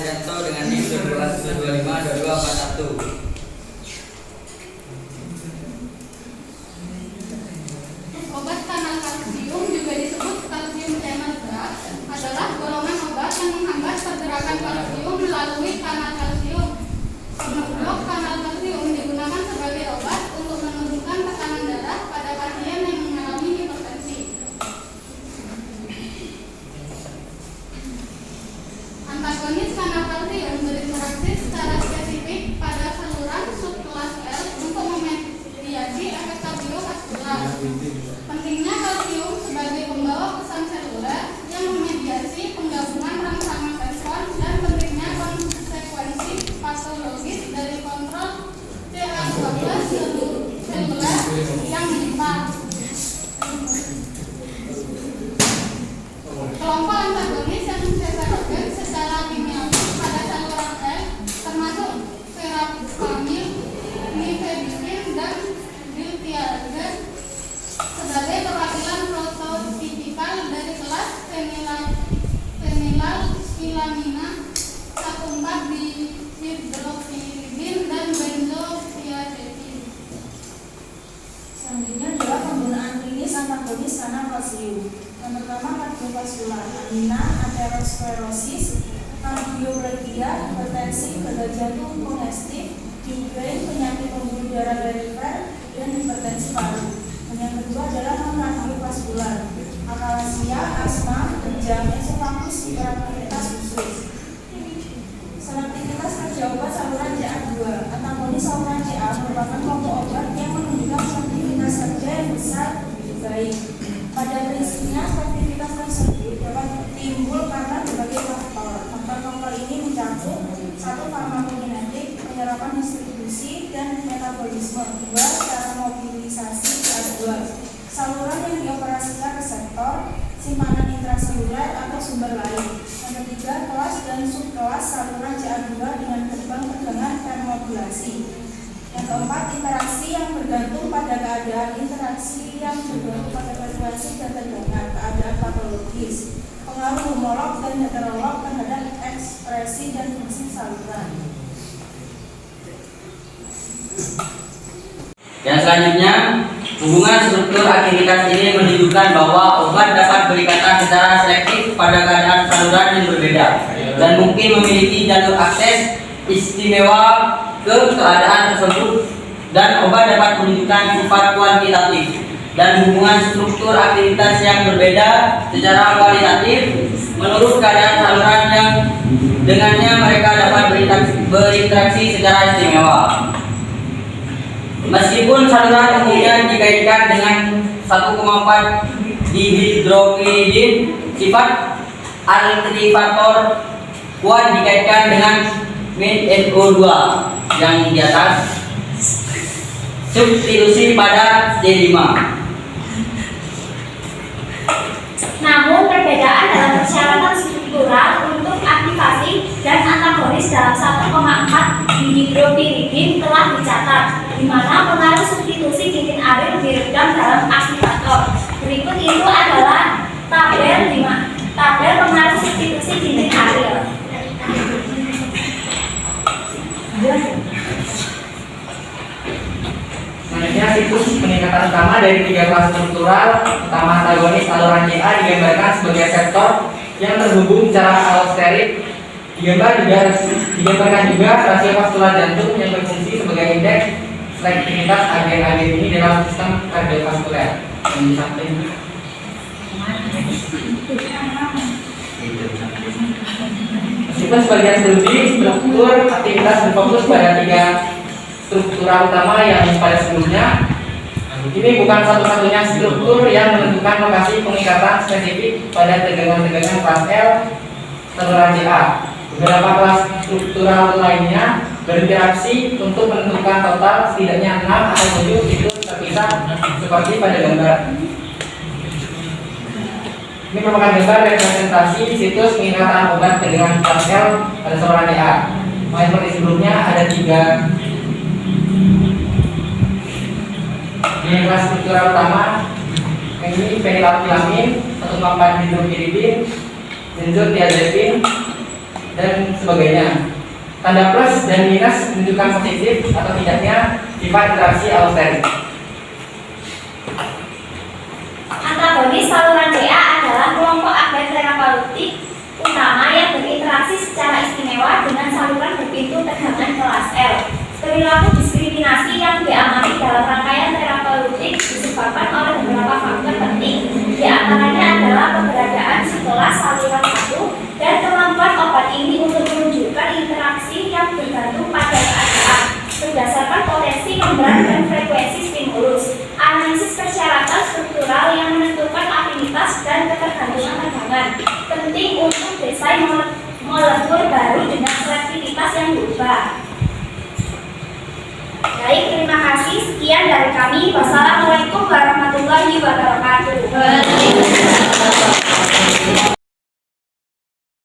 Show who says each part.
Speaker 1: Arianto dengan NIM 12252241.
Speaker 2: Obat kanal kalsium, juga disebut kalsium channel drug, adalah golongan obat yang menghambat pergerakan kalsium melalui kanal kalsium. Blok kanal kalsium digunakan sebagai obat untuk menurunkan tekanan darah pada pasien yang mengalami hipertensi. Antagonis kanal kalsium berinteraksi secara spesifik pada saluran subkelas L untuk memediasi efek kardiovaskular. Pentingnya kalsium sebagai pembawa pesan seluler yang memediasi penggabungan rangsangan respon, dan pentingnya konsekuensi patologis dari kontrol CA12 seluler yang menyimpang. Kelompok antagonis yang severogen secara kimiawi pada saluran L termasuk verapamil, nifedipin, dan diltiazem sebagai perwakilan prototipikal dari kelas fenilalskilamina 1,4-dihidroksiridin dan benzotiazepin.
Speaker 3: Selanjutnya adalah penggunaan klinis antagonis kanal kalsium. Yang pertama, kardiovaskular, angina, aterosklerosis, kardioplakia, hipertensi, gagal jantung, kongestif, migrain, penyakit pembuluh darah perifer, dan hipertensi paru. Dan yang kedua adalah non-kardiovaskular, akalasia, asma, kejang, esofagus, hiperaktivitas usus. Selektivitas kerja obat saluran CA2. Antagonis saluran CA merupakan kelompok obat yang menunjukkan selektivitas kerja yang besar baik. Pada prinsipnya, selektivitas tersebut dapat timbul karena berbagai faktor. Faktor-faktor ini mencakup: 1. Farmakokinetik, penyerapan, distribusi, dan metabolisme. 2. Cara mobilisasi CA2, saluran yang dioperasikan reseptor, simpanan intraseluler atau sumber lain. Yang ketiga, kelas dan subkelas saluran CA2 dengan gerbang tegangan termodulasi. Yang keempat, interaksi yang bergantung pada keadaan, interaksi yang bergantung pada frekuensi dan tegangan, keadaan patologis, pengaruh homolog dan heterolog terhadap ekspresi dan fungsi saluran.
Speaker 1: Yang selanjutnya, hubungan struktur aktivitas ini menunjukkan bahwa obat dapat berikatan secara selektif pada keadaan saluran yang berbeda dan mungkin memiliki jalur akses istimewa ke keadaan tersebut, dan obat dapat menunjukkan sifat kuantitatif dan hubungan struktur aktivitas yang berbeda secara kualitatif menurut keadaan saluran yang dengannya mereka dapat berinteraksi secara istimewa. Meskipun saluran umumnya dikaitkan dengan 1,4-dihidroksiridin, sifat aktivator kuat dikaitkan dengan NO2 yang di atas, substitusi pada C5.
Speaker 4: Namun perbedaan dalam persyaratan struktural untuk aktivasi dan antagonis dalam 1,4-dihidroksiridin telah dicatat, di mana pengaruh substitusi titin aril direkam dalam aktivator. Berikut itu adalah tabel pengaruh substitusi titin aril.
Speaker 5: Selanjutnya, siklus peningkatan utama dari 3 kelas struktural. Pertama, antagonis saluran CA digambarkan sebagai reseptor yang terhubung secara allosterik. Digambarkan juga rasio vaskular jantung yang berfungsi sebagai indeks selektivitas agen-agen ini dalam sistem kardiovaskuler. Yang di samping. Meskipun sebagian studi struktur aktivitas berfokus pada 3 struktural utama yang pada sebelumnya, ini bukan satu-satunya struktur yang menentukan lokasi pengikatan spesifik pada tegangan-tegangan kelas L saluran CA. Beberapa kelas struktural lainnya berinteraksi untuk menentukan total setidaknya 6 atau 7 siklus terpisah seperti pada gambar. Ini merupakan gambar representasi siklus pengikatan obat tegangan kelas L pada saluran CA. Seperti sebelumnya ada 3 Ini kelas struktural utama. Ini fenilalkylamin, 1,4-dihidroksiridin, benzotiazepin, dan sebagainya. Tanda plus dan minus menunjukkan positif atau tidaknya sifat interaksi allosterik.
Speaker 4: Antagonis saluran CA adalah kelompok aktin terapeutik utama yang berinteraksi secara istimewa dengan saluran berpintu tegangan kelas L. Perilaku diskriminasi yang diamati dalam rangkaian terapeutik disebabkan oleh beberapa faktor penting. Di antaranya adalah keberadaan setelah saluran satu dan kemampuan obat ini untuk menunjukkan interaksi yang bergantung pada keadaan berdasarkan potensi membran dan frekuensi stimulus. Analisis persyaratan struktural yang menentukan afinitas dan ketergantungan tegangan penting untuk desain molekul baru dengan selektivitas yang berubah. Baik, terima kasih. Sekian dari kami. Wassalamualaikum warahmatullahi wabarakatuh.